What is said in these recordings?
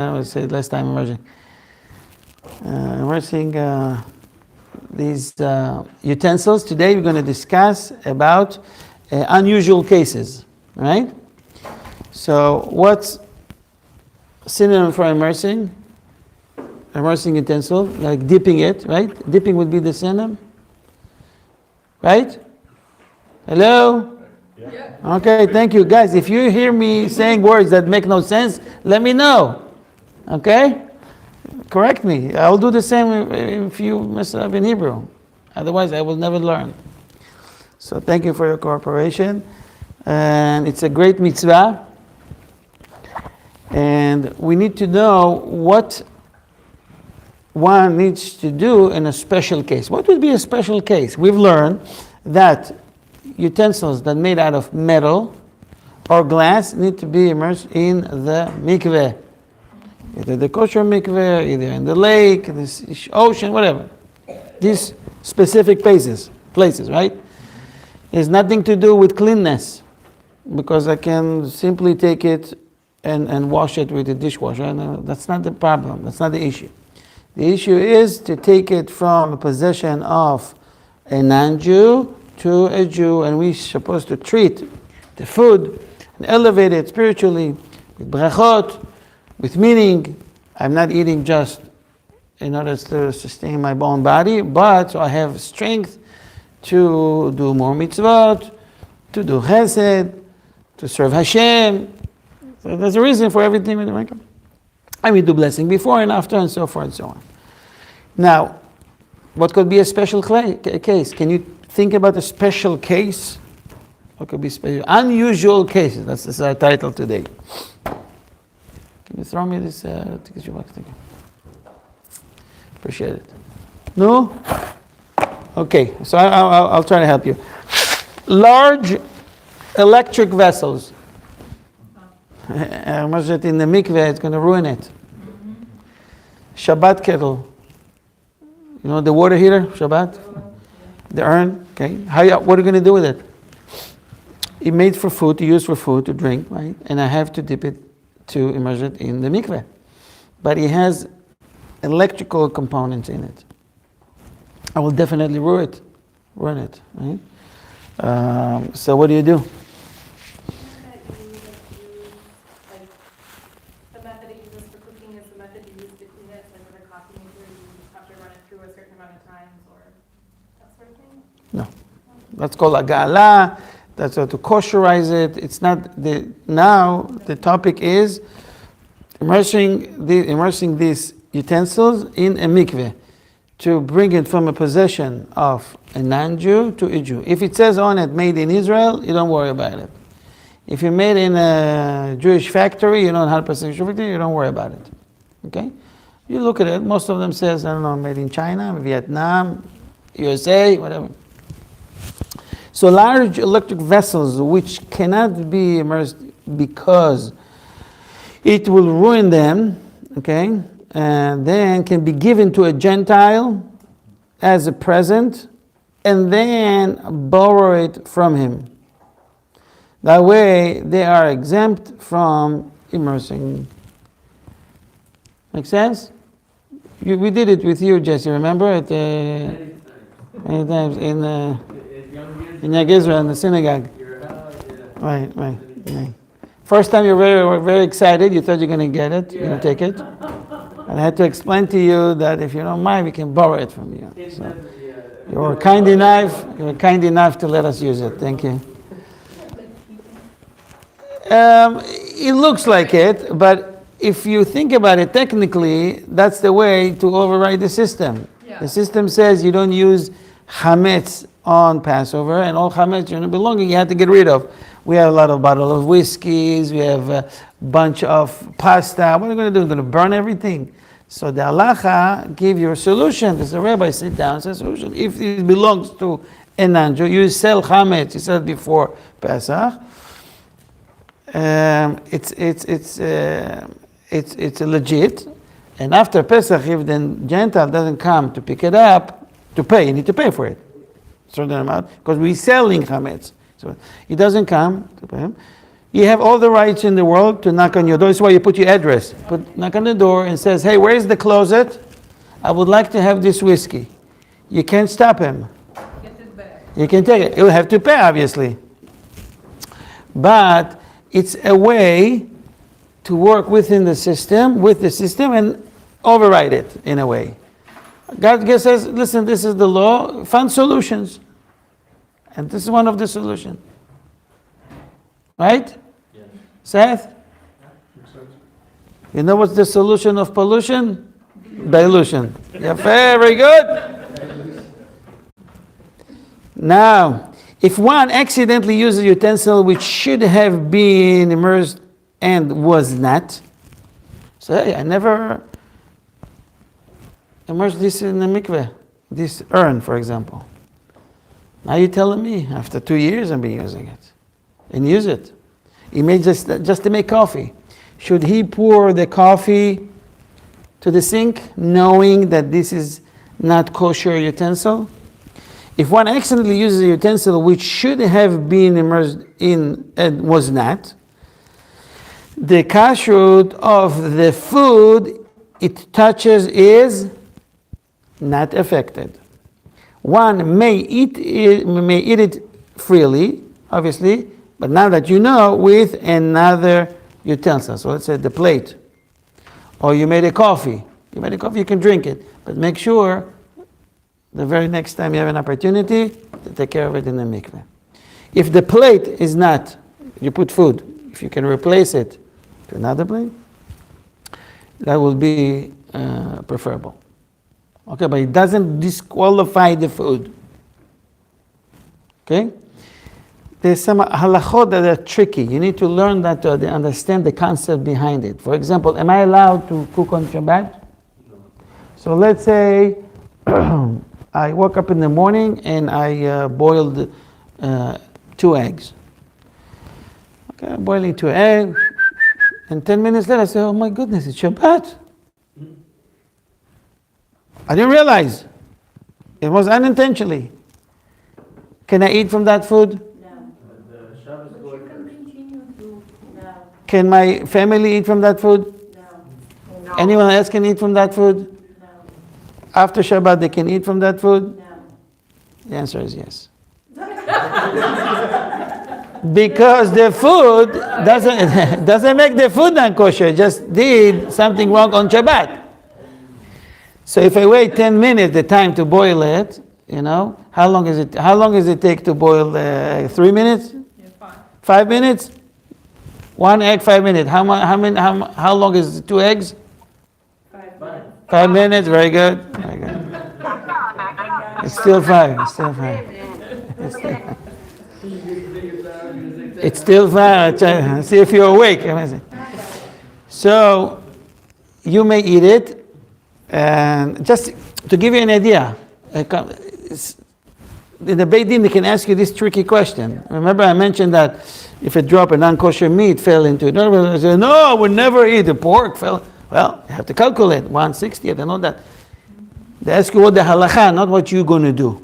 we said last time immersing these utensils. Today we're going to discuss about unusual cases, right? So what's synonym for immersing? Immersing utensil, like dipping it, right? Dipping would be the synonym, right? Hello? Yeah. Okay, thank you. Guys, if you hear me saying words that make no sense, let me know. Okay? Correct me. I'll do the same if you mess up in Hebrew. Otherwise, I will never learn. So thank you for your cooperation. And it's a great mitzvah. And we need to know what one needs to do in a special case. What would be a special case? We've learned that utensils that are made out of metal or glass need to be immersed in the mikveh. Either the kosher mikveh, either in the lake, the ocean, whatever. These specific places, right? It has nothing to do with cleanness, because I can simply take it and wash it with a dishwasher. And that's not the problem. That's not the issue. The issue is to take it from a possession of a non-Jew to a Jew, and we're supposed to treat the food and elevate it spiritually with brachot, with meaning. I'm not eating just in order to sustain my own body, but so I have strength to do more mitzvot, to do chesed, to serve Hashem. So there's a reason for everything we do. And we do blessing before and after, and so forth and so on. Now, what could be a special case? Can you think about a special case? What could be special? Unusual cases. That's our title today. Can you throw me this? Thank you. Appreciate it. No? Okay, so I'll try to help you. Large electric vessels. Immerse it in the mikveh, it's going to ruin it. Shabbat kettle. You know the water heater, Shabbat? The urn, okay? What are you going to do with it? It's made for food, to use for food, to drink, right? And I have to dip it, to immerse it in the mikveh. But it has electrical components in it. I will definitely ruin it, right? So what do you do? No, that's called hagalah. That's how to kosherize it. It's not now the topic is immersing these utensils in a mikveh to bring it from a possession of a non-Jew to a Jew. If it says on it made in Israel, you don't worry about it. If you made in a Jewish factory, you know 100% sure, you don't worry about it. Okay? You look at it. Most of them says I don't know, made in China, Vietnam, USA, whatever. So large electric vessels which cannot be immersed because it will ruin them, okay, and then can be given to a Gentile as a present and then borrow it from him. That way they are exempt from immersing. Make sense? We did it with you, Jesse, remember? At many times in Israel, in the synagogue. Right. First time you were very excited, you thought you're going to get it, you're going to take it. And I had to explain to you that if you don't mind, we can borrow it from you. So you were kind enough to let us use it. Thank you. It looks like it, but if you think about it technically, that's the way to override the system. Yeah. The system says you don't use chametz on Passover, and all chametz you're not belonging, you have to get rid of. We have a lot of bottles of whiskeys, we have a bunch of pasta. What are you going to do? You're going to burn everything. So the halacha give you a solution. There's a rabbi sit down and says solution. If it belongs to a non-Jew, you sell chametz. You said before Pesach. It's legit. And after Pesach, if the Gentile doesn't come to pick it up, to pay, you need to pay for it. Certain amount, because we're selling chametz. So he doesn't come to pay him. You have all the rights in the world to knock on your door. This is why you put your address. Knock on the door and says, hey, where's the closet? I would like to have this whiskey. You can't stop him. Get it back. You can take it. He'll have to pay, obviously. But it's a way to work within the system, with the system, and override it in a way. God says, listen, this is the law. Find solutions. And this is one of the solutions. Right? Yes. Seth? Makes sense. You know what's the solution of pollution? Dilution. Yeah, very good. Now, if one accidentally uses a utensil which should have been immersed and was not, so hey, I never immersed this in the mikveh, this urn, for example. Now you're telling me, after 2 years I've been using it. And use it. He made just to make coffee. Should he pour the coffee to the sink, knowing that this is not kosher utensil? If one accidentally uses a utensil which should have been immersed in and was not, the kashrut of the food it touches is not affected. One may eat it freely, obviously, but now that you know, with another utensil. So let's say the plate. Or you made a coffee. You can drink it. But make sure the very next time you have an opportunity to take care of it in the mikveh. If the plate is not, you put food, if you can replace it to another plate, that will be preferable. Okay, but it doesn't disqualify the food. Okay? There's some halachot that are tricky. You need to learn that to understand the concept behind it. For example, am I allowed to cook on Shabbat? No. So let's say I woke up in the morning and I boiled 2 eggs. Okay, I'm boiling 2 eggs, and 10 minutes later I say, oh my goodness, it's Shabbat. I didn't realize. It was unintentionally. Can I eat from that food? Can my family eat from that food? No. Anyone else can eat from that food? No. After Shabbat they can eat from that food? No. The answer is yes. Because the food doesn't make the food non-kosher, it just did something wrong on Shabbat. So if I wait 10 minutes, the time to boil it, how long does it take to boil 3 minutes? Yeah, 5. 5 minutes? 1 egg, 5 minutes. How long is 2 eggs? 5 minutes. 5 minutes, very good. Very good. It's still 5. It's still 5. It's still 5. See if you're awake. So you may eat it, and just to give you an idea, in the Beit Din they can ask you this tricky question. Remember I mentioned that if a drop of non-kosher meat fell into it, I say, no, I would never eat the pork. Well, you have to calculate 1/60th and all that. They ask you what the halacha, not what you're going to do.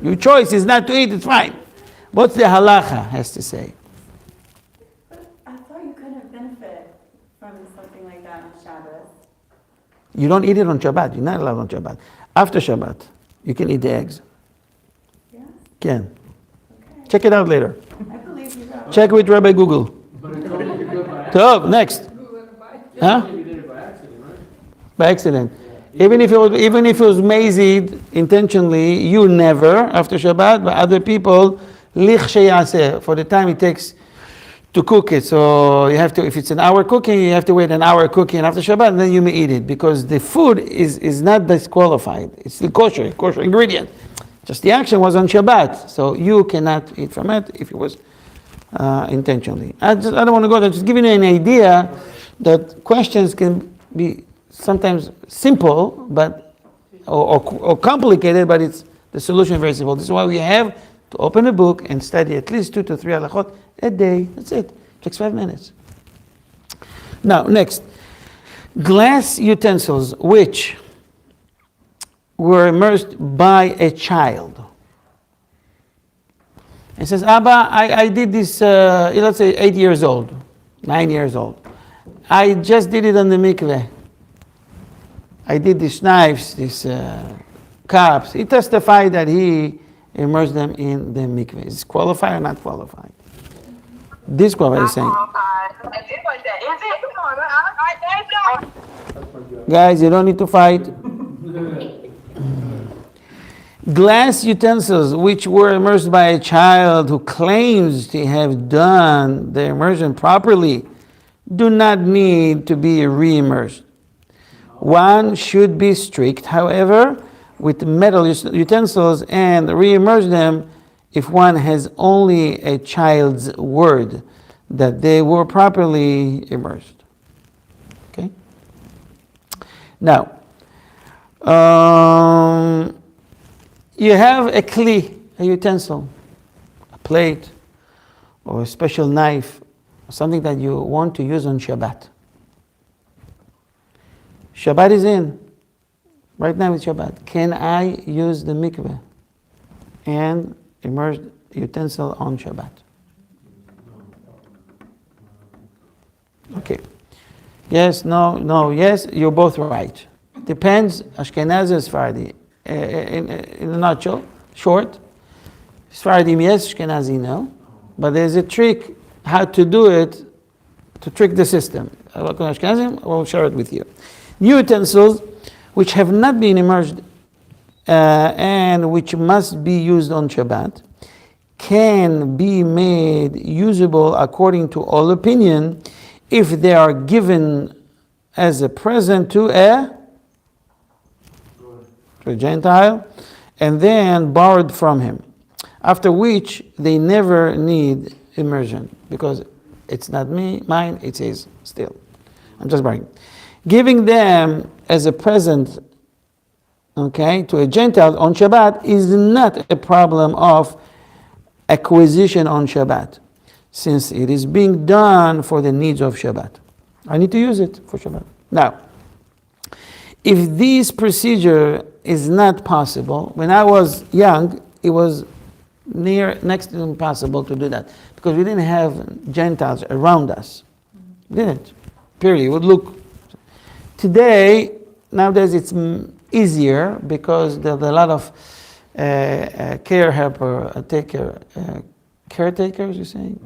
Your choice is not to eat, it's fine. What's the halacha has to say? But I thought you couldn't benefit from something like that on Shabbat. You don't eat it on Shabbat. You're not allowed on Shabbat. After Shabbat, you can eat the eggs. Yeah? Can. Okay. Check it out later. I believe you. Check with Rabbi Google. Top, next. Huh? You did it by accident, right? By accident. Even if it was mazed intentionally, you never after Shabbat, but other people lich sheyaseh, for the time it takes to cook it. So you have to, if it's an hour cooking, you have to wait an hour cooking after Shabbat, and then you may eat it because the food is not disqualified. It's still kosher ingredient. Just the action was on Shabbat, so you cannot eat from it if it was intentionally. I don't want to go there. Just giving you an idea that questions can be sometimes simple, but or complicated, but it's the solution is very simple. This is why we have to open a book and study at least 2 to 3 halachot a day. That's it. Takes 5 minutes. Now, next, glass utensils which were immersed by a child. He says, Abba, I did this, let's say 8 years old, 9 years old. I just did it on the mikveh. I did these knives, these cups. He testified that he immersed them in the mikveh. Is qualified or not qualified? Disqualified, is saying. Guys, you don't need to fight. Glass utensils which were immersed by a child who claims to have done the immersion properly do not need to be re-immersed. One should be strict, however, with metal utensils and re-immerse them if one has only a child's word that they were properly immersed. Okay? Now, you have a kli, a utensil, a plate, or a special knife, something that you want to use on Shabbat. Shabbat is in. Right now it's Shabbat. Can I use the mikveh and immerse utensil on Shabbat? Okay. Yes, no, yes, you're both right. Depends, Ashkenazi and Sephardi. In a nutshell, short, Sephardim yes, Ashkenazi no. But there's a trick how to do it to trick the system. Ashkenazi, I will share it with you. New utensils which have not been immersed and which must be used on Shabbat can be made usable according to all opinion if they are given as a present to a Gentile and then borrowed from him, after which they never need immersion because it's not mine, it's his still. I'm just borrowing. Giving them as a present, okay, to a Gentile on Shabbat is not a problem of acquisition on Shabbat, since it is being done for the needs of Shabbat. I need to use it for Shabbat. Now, if this procedure is not possible, when I was young, it was next to impossible to do that because we didn't have Gentiles around us. We didn't. Period. It would look. Today, nowadays it's easier because there's a lot of caretakers, you're saying?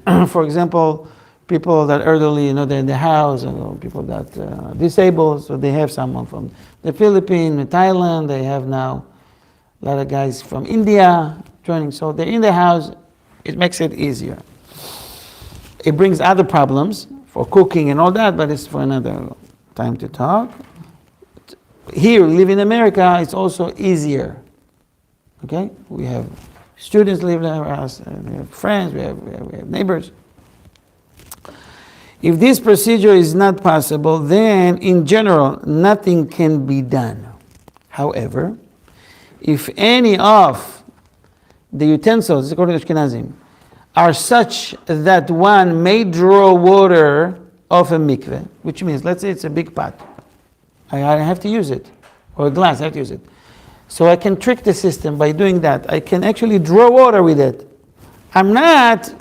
Yeah. For example, people that elderly, they're in the house, or people that are disabled, so they have someone from the Philippines, Thailand, they have now a lot of guys from India joining, so they're in the house, it makes it easier. It brings other problems for cooking and all that, but it's for another time to talk. Here, we live in America, it's also easier. Okay? We have students living in our house, we have friends, we have neighbors. If this procedure is not possible, then in general, nothing can be done. However, if any of the utensils, according to Ashkenazim, are such that one may draw water off a mikveh, which means, let's say it's a big pot. I have to use it, or a glass, I have to use it. So I can trick the system by doing that. I can actually draw water with it. I'm not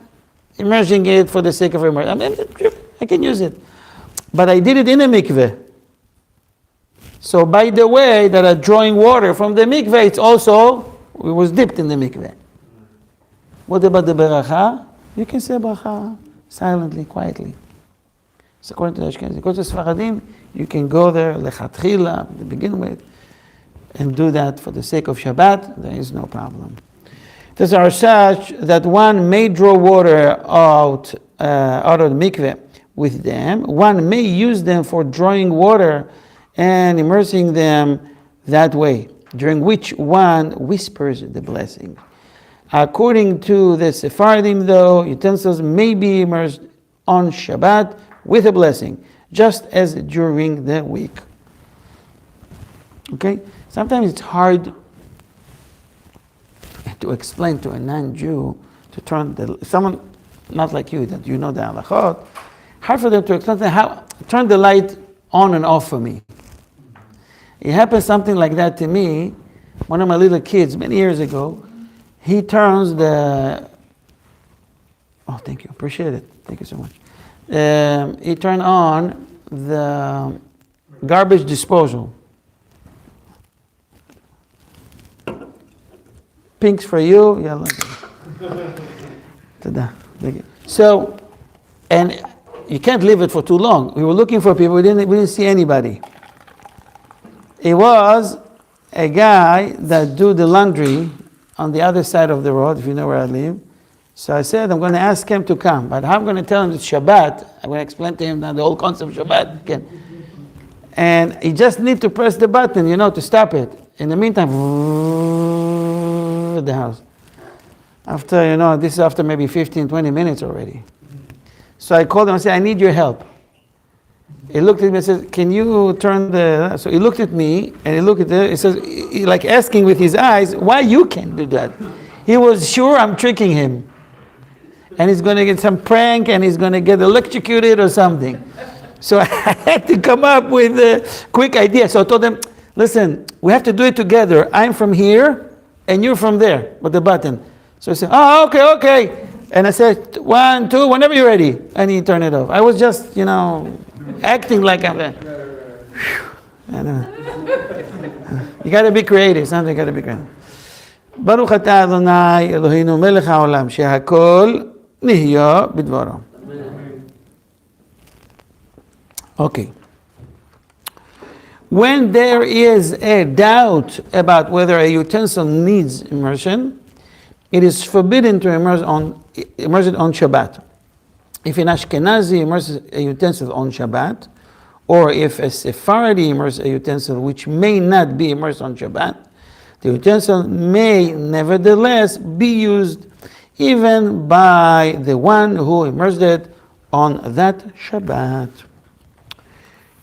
immersing it for the sake of immersion. I can use it. But I did it in a mikveh. So by the way that I'm drawing water from the mikveh, it was dipped in the mikveh. What about the beracha? You can say beracha silently, quietly. So according to the Ashkenazi, according to Sephardim, you can go there, lechatchila, to begin with, and do that for the sake of Shabbat. There is no problem. These are such that one may draw water out of the mikveh with them. One may use them for drawing water and immersing them that way, during which one whispers the blessing. According to the Sephardim, though, utensils may be immersed on Shabbat with a blessing, just as during the week. Okay? Sometimes it's hard to explain to a non-Jew to turn someone not like you, that you know the halachot, hard for them to explain how turn the light on and off for me. It happened something like that to me. One of my little kids, many years ago, he turns the, oh, thank you, appreciate it. Thank you so much. He turned on the garbage disposal. Pinks for you. Yeah. So, and you can't leave it for too long. We were looking for people. We didn't see anybody. It was a guy that do the laundry on the other side of the road, if you know where I live. So I said, I'm going to ask him to come. But how I'm going to tell him it's Shabbat, I'm going to explain to him now the whole concept of Shabbat again. And he just need to press the button, to stop it. In the meantime, the house. After, this is after maybe 15, 20 minutes already. So I called him and said, I need your help. He looked at me and said, can you turn the... So he looked at me and he looked at it. He says, like asking with his eyes, why you can't do that? He was sure I'm tricking him. And he's going to get some prank and he's going to get electrocuted or something. So I had to come up with a quick idea. So I told him, listen, we have to do it together. I'm from here and you're from there with the button. So he said, oh, okay. And I said, 1, 2, whenever you're ready. And he turned it off. I was just, acting like I'm there. You got to be creative. Something got to be creative. Baruch atah Adonai Eloheinu melech haolam shehakol nihyo bidvaro. Okay. When there is a doubt about whether a utensil needs immersion, it is forbidden to immerse it on Shabbat. If an Ashkenazi immerses a utensil on Shabbat, or if a Sephardi immerses a utensil which may not be immersed on Shabbat, the utensil may nevertheless be used even by the one who immersed it on that Shabbat.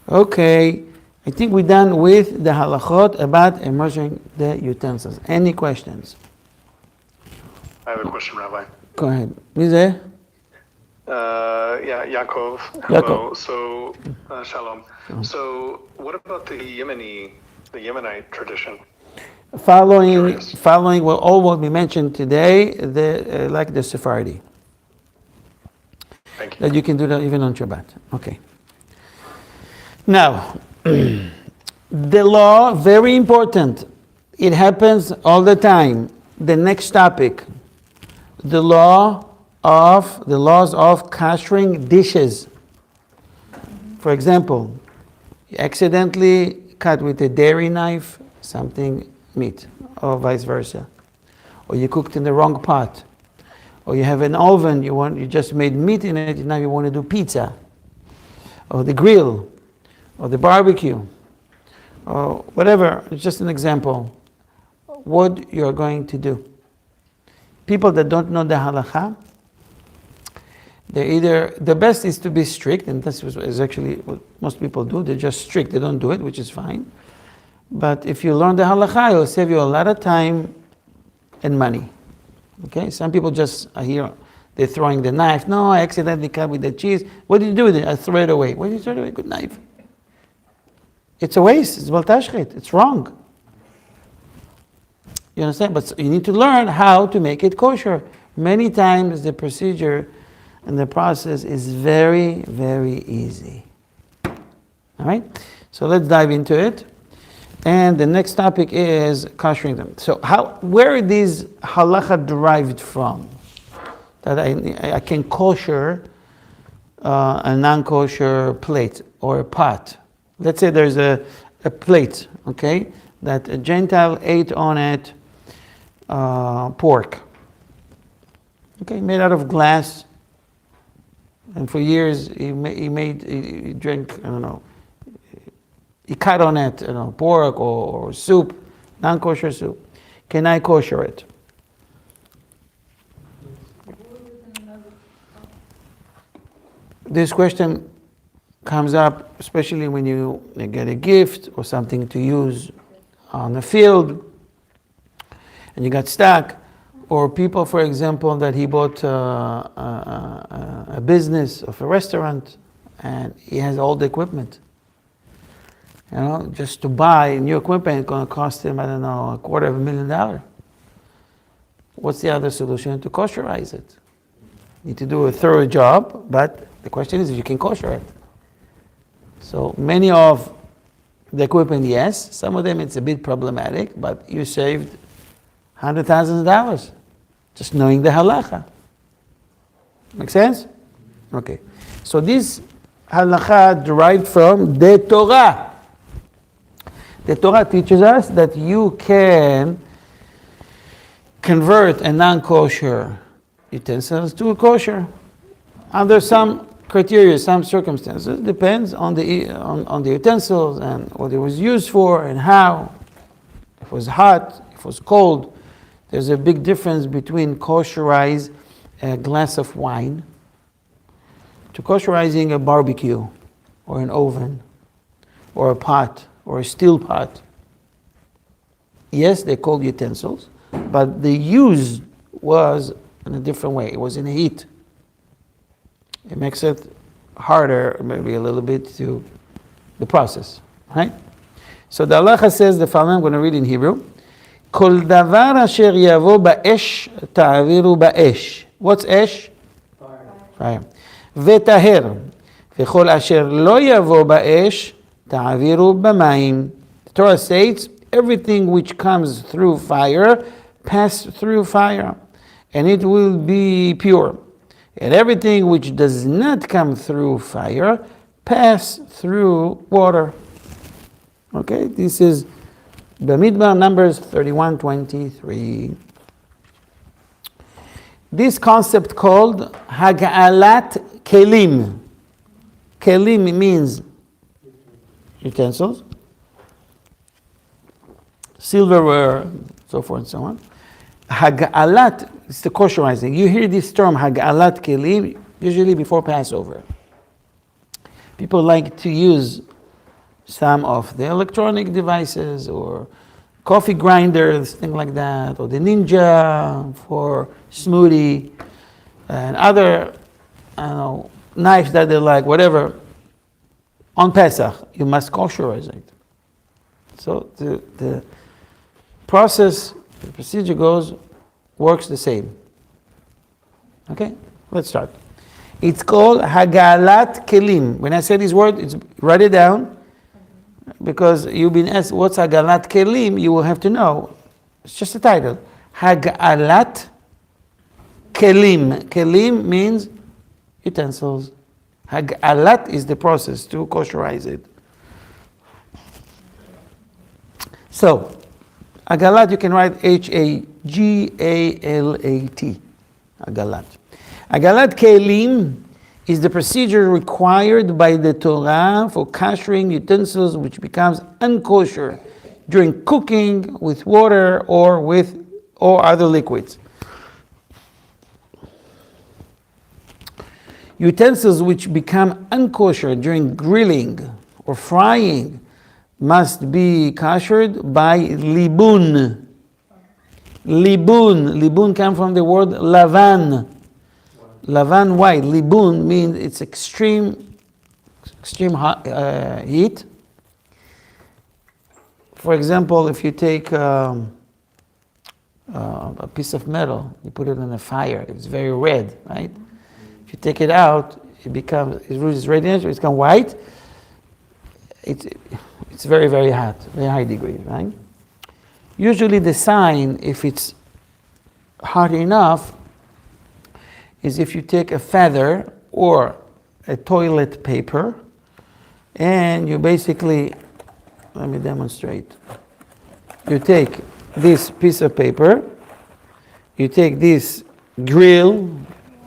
Okay, I think we're done with the halachot about immersing the utensils. Any questions? I have a question, Rabbi. Go ahead. Is there? Yaakov. Yaakov. Hello. So, shalom. So, what about the Yemenite tradition? Following all what we mentioned today, like the Sephardi. Thank you. That you can do that even on Shabbat. Okay. Now, the law, very important. It happens all the time. The next topic, the laws of koshering dishes. For example, you accidentally cut with a dairy knife something meat, or vice versa, or you cooked in the wrong pot, or you have an oven, you just made meat in it, now you want to do pizza, or the grill, or the barbecue, or whatever. It's just an example. What you're going to do. People that don't know the halacha, the best is to be strict, and this is actually what most people do. They're just strict. They don't do it, which is fine. But if you learn the halacha, it will save you a lot of time and money. Okay? Some people just are here, they're throwing the knife. No, I accidentally cut with the cheese. What did you do with it? I throw it away. What did you throw it away? Good knife. It's a waste. It's baltashchit. It's wrong. You understand? But you need to learn how to make it kosher. Many times the procedure and the process is very, very easy. All right? So let's dive into it. And the next topic is koshering them. So where are these halacha derived from? That I can kosher a non-kosher plate or a pot. Let's say there's a plate, okay, that a Gentile ate on it pork. Okay, made out of glass. And for years he drank, I don't know, he cut on it, pork or soup, non-kosher soup. Can I kosher it? This question comes up especially when you get a gift or something to use on the field and you got stuck, or people, for example, that he bought a business of a restaurant and he has all the equipment. Just to buy new equipment, it's going to cost him, I don't know, $250,000. what's the other solution? To kosherize it. You need to do a thorough job, but the question is if you can kosher it. So many of the equipment, yes. Some of them it's a bit problematic, but you saved $100,000 just knowing the halacha. Make sense? Okay. So this halacha derived from the Torah. The Torah teaches us that you can convert a non-kosher utensils to a kosher under some criteria, some circumstances. Depends on the utensils and what it was used for and how. If it was hot, if it was cold. There's a big difference between kosherize a glass of wine to kosherizing a barbecue or an oven or a pot or a steel pot. Yes, they're called utensils, but the use was in a different way. It was in heat. It makes it harder, maybe a little bit, to the process, right? So the halacha says the following. I'm going to read in Hebrew. Kol davar asher yavo ba'esh ta'aviru ba'esh. What's esh? Fire. V'taher. V'chol asher lo yavo ba'esh ta'aviru b'mayim. The Torah states, everything which comes through fire, pass through fire, and it will be pure. And everything which does not come through fire, pass through water. Okay, this is Bamidbar, Numbers 31:23. This concept called hagalat kelim. Kelim means utensils, silverware, so forth and so on. Hagalat is the kosherizing. You hear this term hagalat kelim usually before Passover. People like to use some of the electronic devices or coffee grinders, things like that, or the Ninja for smoothie, and other knives that they like, whatever. On Pesach, you must kosherize it. So the process, the procedure works the same. Okay, let's start. It's called hagalat kelim. When I say this word, write it down. Because you've been asked, what's hagalat kelim? You will have to know. It's just a title. Hagalat kelim. Kelim means utensils. Hagalat is the process to kosherize it. So, hagalat, you can write Hagalat. Hagalat. Hagalat kelim is the procedure required by the Torah for koshering utensils which becomes unkosher during cooking with water or other liquids. Utensils which become unkosher during grilling or frying must be koshered by libun. Libun comes from the word lavan. Lavan white. Libun means it's extreme hot, heat. For example, if you take a piece of metal, you put it in a fire, it's very red, right? If you take it out, it loses radiance, it becomes white. It's very, very hot, very high degree, right? Usually the sign, if it's hot enough, is if you take a feather or a toilet paper and you basically, let me demonstrate. You take this piece of paper, you take this grill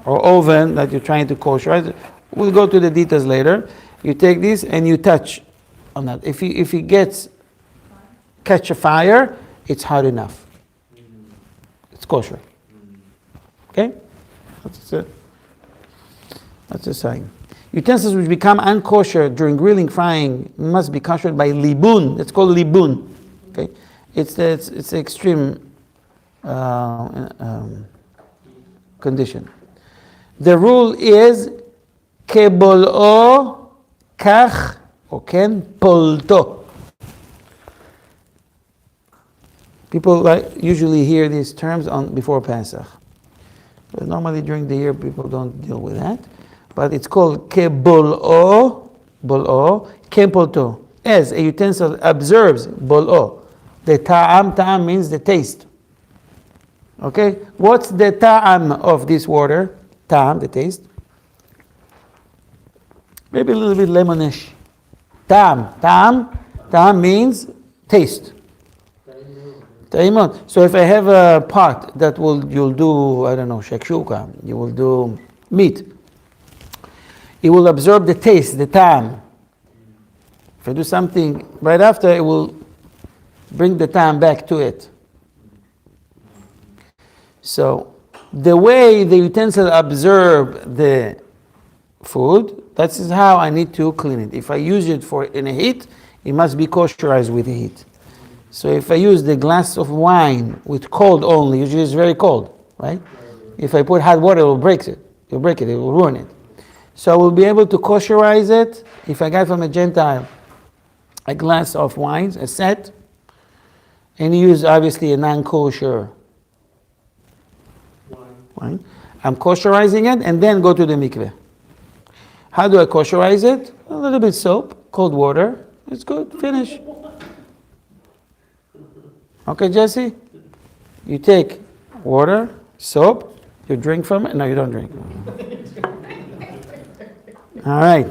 or oven that you're trying to kosherize. We'll go to the details later. You take this and you touch on that. If it catch a fire, it's hot enough. It's kosher. Okay? That's a sign. Utensils which become unkosher during grilling, frying must be koshered by libun. It's called libun. Okay, it's the extreme condition. The rule is kebol'o kach or ken polto. People usually hear these terms before Pesach. But normally during the year people don't deal with that. But it's called kebol'o, kempolto, as a utensil observes bol'o. The ta'am means the taste. Okay, what's the ta'am of this water? Ta'am, the taste. Maybe a little bit lemonish. Ta'am means taste. Ta'imun. So if I have a pot that you'll do, I don't know, shakshuka, you will do meat. It will absorb the taste, the ta'am. If I do something right after, it will bring the ta'am back to it. So the way the utensil absorb the food, that is how I need to clean it. If I use it in a heat, it must be kosherized with heat. So if I use the glass of wine with cold only, usually it's very cold, right? If I put hot water, it will break it. It will ruin it. So I will be able to kosherize it if I got from a Gentile a glass of wine, a set, and use obviously a non-kosher wine. I'm kosherizing it and then go to the mikveh. How do I kosherize it? A little bit soap, cold water. It's good. Finish. Okay, Jesse? You take water, soap, you drink from it? No, you don't drink. All right.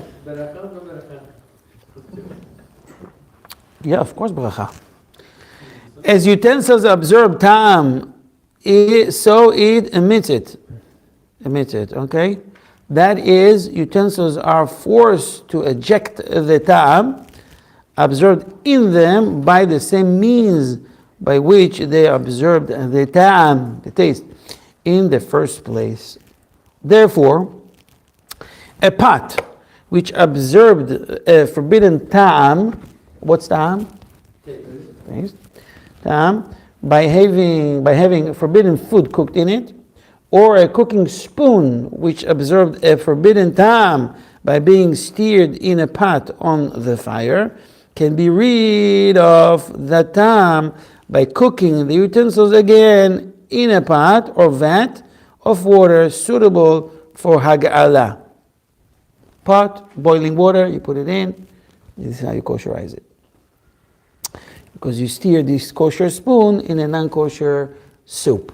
Yeah, of course, bracha. As utensils absorb ta'am, so it emits it. Okay? That is, utensils are forced to eject the ta'am absorbed in them by the same means by which they absorbed the ta'am, the taste, in the first place. Therefore, a pot which absorbed a forbidden ta'am, what's ta'am? Taste. Ta'am, by having forbidden food cooked in it, or a cooking spoon which absorbed a forbidden ta'am by being stirred in a pot on the fire, can be rid of the ta'am by cooking the utensils again in a pot or vat of water suitable for hagalah. Pot, boiling water, you put it in. This is how you kosherize it. Because you stir this kosher spoon in a non-kosher soup.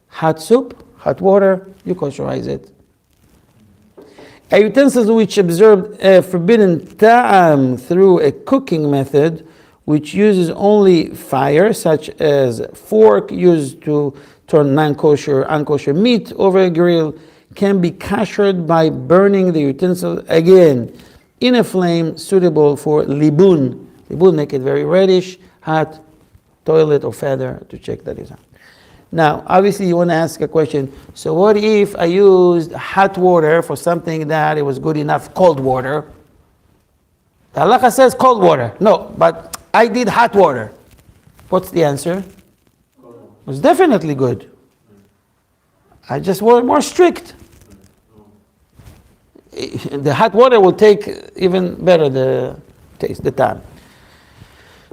Hot soup, hot water, you kosherize it. A utensil which absorbed a forbidden ta'am through a cooking method which uses only fire, such as fork used to turn unkosher meat over a grill, can be kashered by burning the utensil again in a flame suitable for libun. Libun make it very reddish, hot, toilet or feather to check that is on. Now, obviously you want to ask a question, so what if I used hot water for something that it was good enough cold water? The halacha says cold water. No, but I did hot water. What's the answer? It was definitely good. I just was more strict. The hot water will take even better the taste, the time.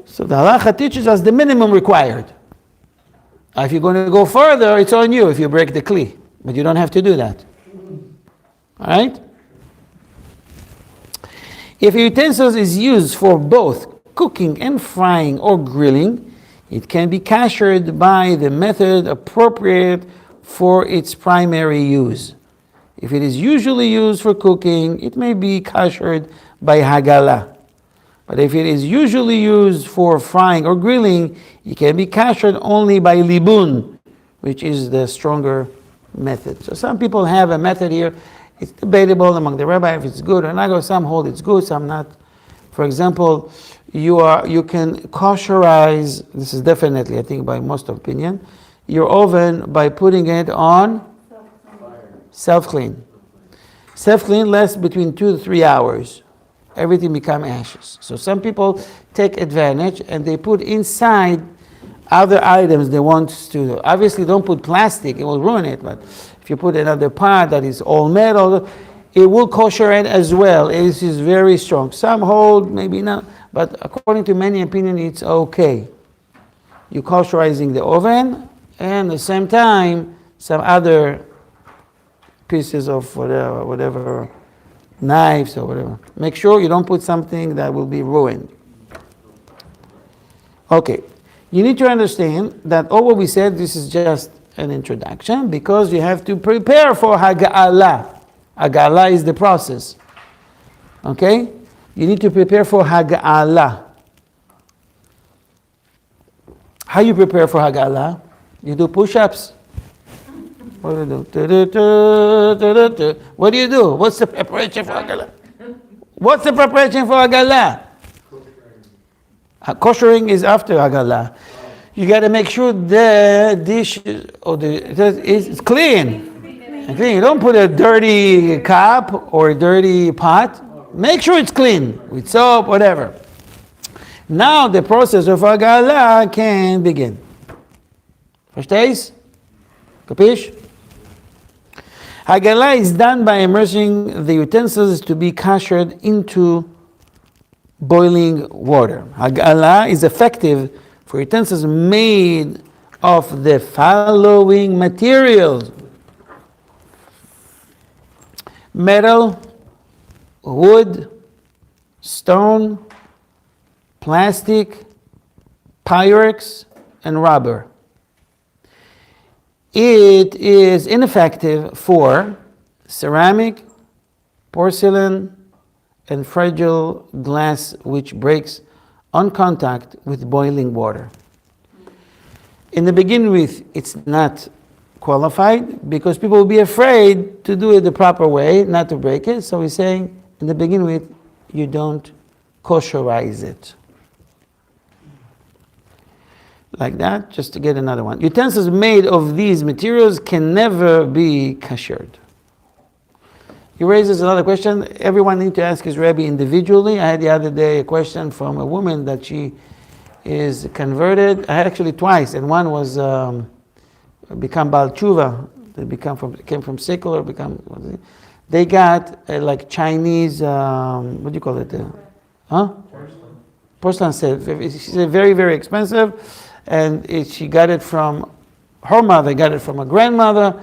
So the halacha teaches us the minimum required. If you're going to go further, it's on you if you break the kli. But you don't have to do that. All right? If a utensil is used for both cooking and frying or grilling, it can be kashered by the method appropriate for its primary use. If it is usually used for cooking, it may be kashered by hagalah. But if it is usually used for frying or grilling, it can be kashered only by libun, which is the stronger method. So some people have a method here. It's debatable among the rabbi if it's good or not. Some hold it's good, some not. For example, you can kosherize, this is definitely, I think, by most opinion, your oven by putting it on self-clean. Self-clean lasts between 2 to 3 hours. Everything becomes ashes. So some people take advantage and they put inside other items they want to. Obviously, don't put plastic, it will ruin it. But if you put another pot that is all metal, it will kosher it as well. It is very strong. Some hold, maybe not. But according to many opinions, it's okay. you're kosherizing the oven, and at the same time, some other pieces of whatever, knives or whatever. Make sure you don't put something that will be ruined. Okay, you need to understand that all what we said, this is just an introduction, because you have to prepare for hagalah. Hagalah is the process. Okay? You need to prepare for hagalah. How you prepare for hagalah? You do push-ups. What do you do? What do you do? What's the preparation for hagalah? What's the preparation for hagalah? Koshering is after hagalah. You got to make sure the dish is clean. You don't put a dirty cup or a dirty pot. Make sure it's clean with soap, whatever. Now the process of hagalah can begin. Versteis? Capish? Hagalah is done by immersing the utensils to be kashered into boiling water. Hagalah is effective for utensils made of the following materials: metal, wood, stone, plastic, Pyrex, and rubber. It is ineffective for ceramic, porcelain, and fragile glass, which breaks on contact with boiling water. In the beginning with, it's not qualified because people will be afraid to do it the proper way, not to break it. So he's saying, in the beginning with, you don't kosherize it. Like that, just to get another one. Utensils made of these materials can never be kashered. He raises another question. Everyone needs to ask his Rabbi individually. I had the other day a question from a woman that she is converted. I had actually twice, and one was become Baal Tshuva. They came from secular, they got like Chinese, what do you call it? Porcelain set. She said very, very expensive. And she got it from her mother, got it from her grandmother,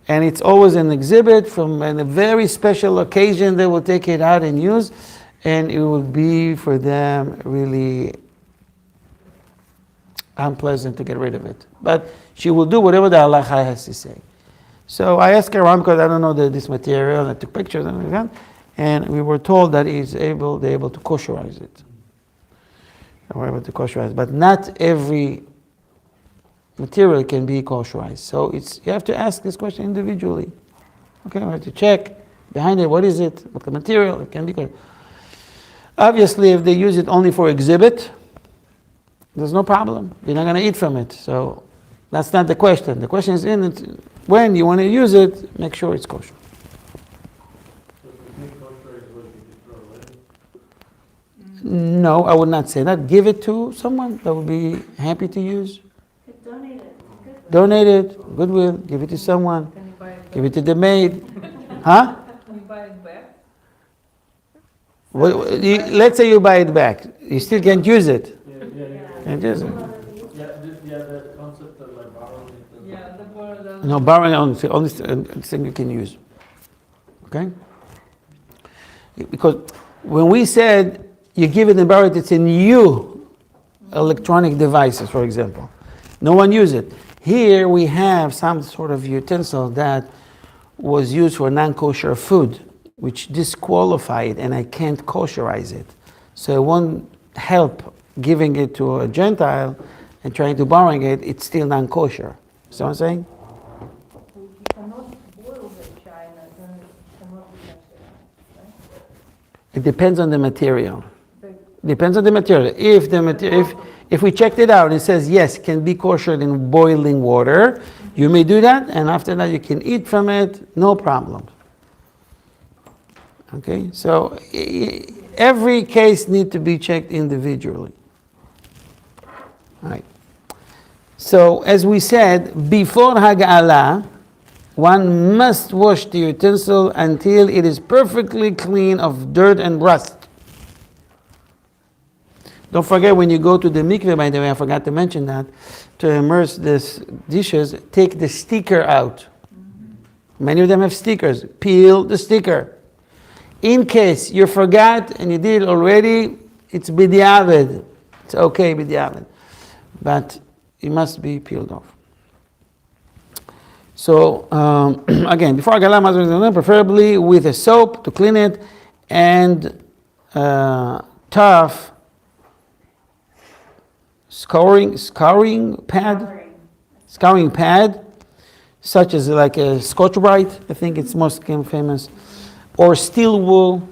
and it's always an exhibit from a very special occasion they will take it out and use, and it will be for them really unpleasant to get rid of it. But she will do whatever the halacha has to say. So I asked her around because I don't know this material, and I took pictures and everything, and we were told that they're able to kosherize it. We're able to kosherize, but not every material can be kosherized. So you have to ask this question individually. Okay, we have to check behind it, what is it, what the material, it can be kosher. Obviously, if they use it only for exhibit, there's no problem. You're not going to eat from it. So that's not the question. The question is when you want to use it, make sure it's kosher. No, I would not say that. Give it to someone that would be happy to use. Donate it. Donate it, goodwill. Give it to someone. Can you buy it back? Give it to the maid. Huh? Can you buy it back? Let's say you buy it back. You still can't use it. Can't use it. The concept of like borrowing it. Yeah, the borrow. No, borrowing only thing you can use. Okay? Because when we said you give it and borrow it, it's in new electronic devices, for example. No one uses it. Here we have some sort of utensil that was used for non-kosher food, which disqualified, and I can't kosherize it. So it won't help giving it to a Gentile and trying to borrowing it, it's still non-kosher. See what I'm saying? You cannot boil the china, then it cannot be kosherize, right? It depends on the material. Depends on the material. If we checked it out and it says yes, can be kosher in boiling water, you may do that, and after that you can eat from it, no problem. Okay, so every case needs to be checked individually. All right. So as we said, before hagalah, one must wash the utensil until it is perfectly clean of dirt and rust. Don't forget when you go to the mikveh, by the way, I forgot to mention that, to immerse these dishes, take the sticker out. Many of them have stickers. Peel the sticker. In case you forgot and you did it already, it's b'diavad. It's okay b'diavad. But it must be peeled off. So, again, before hagalah, preferably with a soap to clean it and tough scouring pad, such as like a Scotch-Brite, I think it's most famous, or steel wool.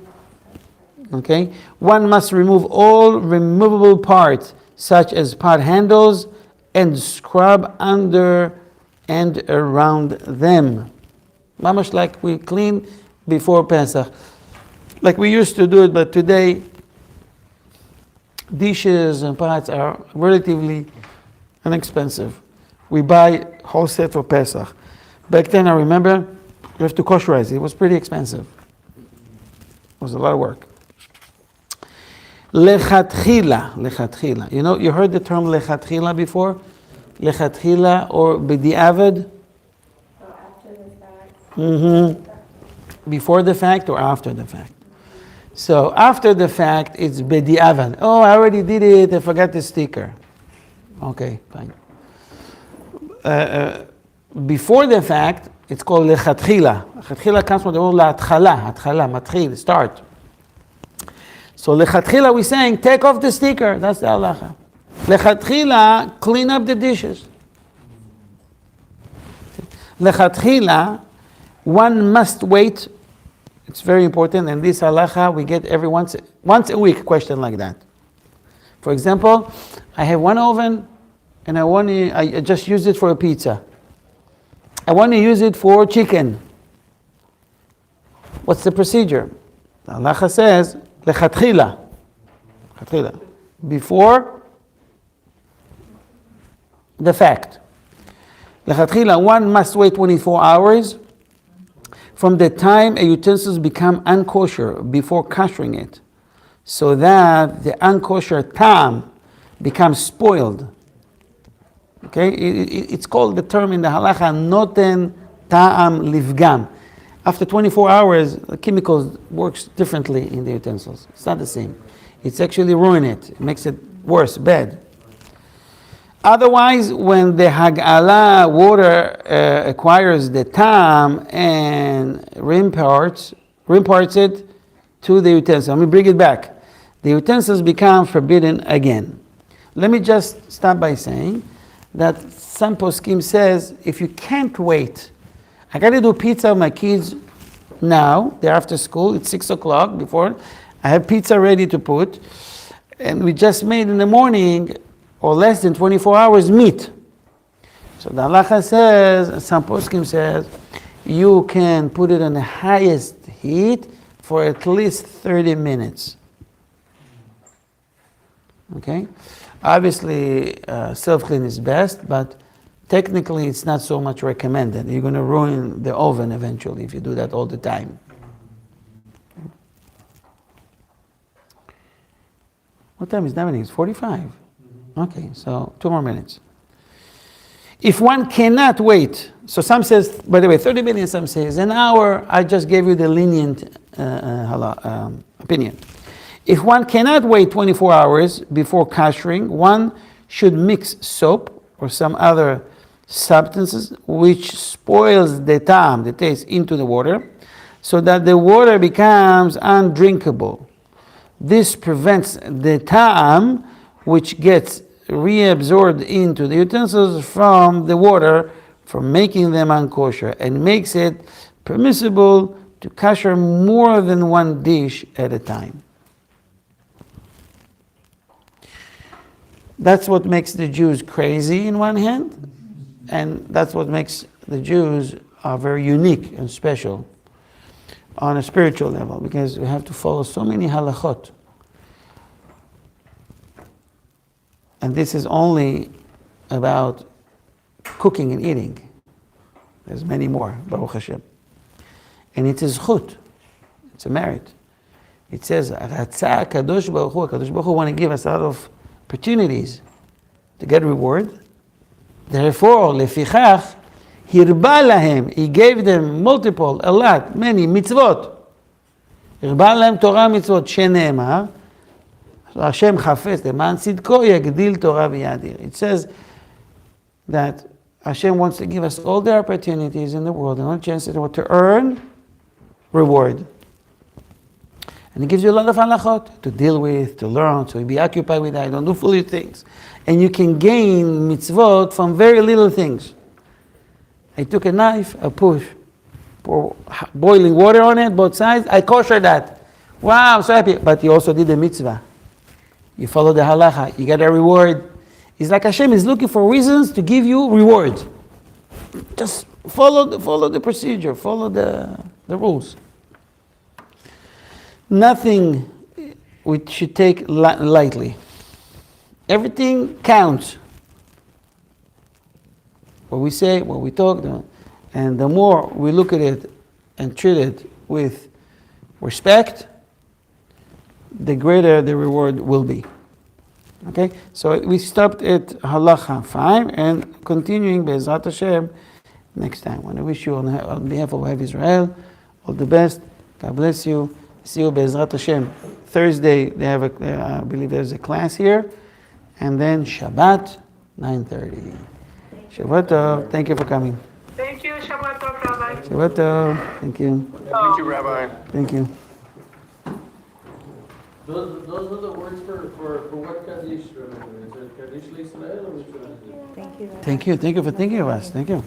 Okay, one must remove all removable parts, such as pot handles, and scrub under and around them. Much like we clean before Pesach, like we used to do it, but today dishes and pots are relatively inexpensive. We buy whole set for Pesach. Back then, I remember you have to kosherize it. It was pretty expensive. It was a lot of work. Lechatchila. You know, you heard the term lechatchila before? Lechatchila or b'diavad? After the fact. Before the fact or after the fact? So after the fact, it's b'diavad. Oh, I already did it. I forgot the sticker. Okay, fine. Before the fact, it's called lechatchila. Lechatchila comes from the word la'atchala, matchil, start. So lechatchila, we're saying, take off the sticker. That's the halacha. Lechatchila, clean up the dishes. Lechatchila, one must wait. It's very important. And this halacha, we get every once a week question like that. For example, I have one oven, and I just use it for a pizza. I want to use it for chicken. What's the procedure? The halacha says, lechatchila. Before the fact. Lechatchila, one must wait 24 hours from the time a utensils become unkosher before koshering it, so that the unkosher ta'am becomes spoiled. Okay, it's called, the term in the halacha, noten ta'am livgam. After 24 hours, the chemicals works differently in the utensils. It's not the same. It's actually ruin it. It makes it worse, bad. Otherwise, when the hagalah water acquires the ta'am and reimparts it to the utensil. Let me bring it back. The utensils become forbidden again. Let me just start by saying that some poskim says, if you can't wait, I got to do pizza with my kids now, they're after school, it's 6 o'clock before, I have pizza ready to put, and we just made in the morning, or less than 24 hours, meat. So the halacha says, some poskim says, you can put it on the highest heat for at least 30 minutes. Okay? Obviously, self-clean is best, but technically it's not so much recommended. You're going to ruin the oven eventually if you do that all the time. What time is that? It's 45. Okay, so 2 more minutes. If one cannot wait, so some says, by the way, 30 minutes, some says an hour, I just gave you the lenient opinion. If one cannot wait 24 hours before koshering, one should mix soap or some other substances which spoils the ta'am, the taste, into the water, so that the water becomes undrinkable. This prevents the ta'am, which gets reabsorbed into the utensils from the water, from making them unkosher, and makes it permissible to kosher more than one dish at a time. That's what makes the Jews crazy in one hand, and that's what makes the Jews very unique and special on a spiritual level, because we have to follow so many halachot. And this is only about cooking and eating. There's many more, Baruch Hashem. And it is chut, it's a merit. It says, "Ratza Kadosh Baruch Hu want to give us a lot of opportunities to get reward. Therefore, lefichach, hirba lahem, he gave them multiple, a lot, many mitzvot. Hirba lahem Torah mitzvot, sheneemar, Hashem chafetz leman tzidko yagdil Torah v'yadir." It says that Hashem wants to give us all the opportunities in the world and all the chances to earn reward. And He gives you a lot of halachot to deal with, to learn, so you be occupied with that, don't do foolish things. And you can gain mitzvot from very little things. I took a knife, I pour boiling water on it, both sides, I kosher that. Wow, I'm so happy. But you also did a mitzvah. You follow the halacha, you get a reward. It's like Hashem is looking for reasons to give you reward. Just follow the procedure, follow the rules. Nothing we should take lightly. Everything counts. What we say, what we talk, and the more we look at it and treat it with respect, the greater the reward will be. Okay, so we stopped at halacha 5 and continuing Be'ezrat Hashem next time. I want to wish you on behalf of Ohev Israel all the best. God bless you. See you Be'ezrat Hashem. Thursday they have I believe there's a class here, and then Shabbat 9:30. Shabbat Tov. Thank you for coming. Thank you. Shabbat Tov, Rabbi. Shabbat Tov. Thank you. Thank you, Rabbi. Thank you. Those are the words for what Kaddish, remember? Is it Kaddish L'Israel or which one is it? Thank you. Thank you. Thank you for thinking of us. Thank you.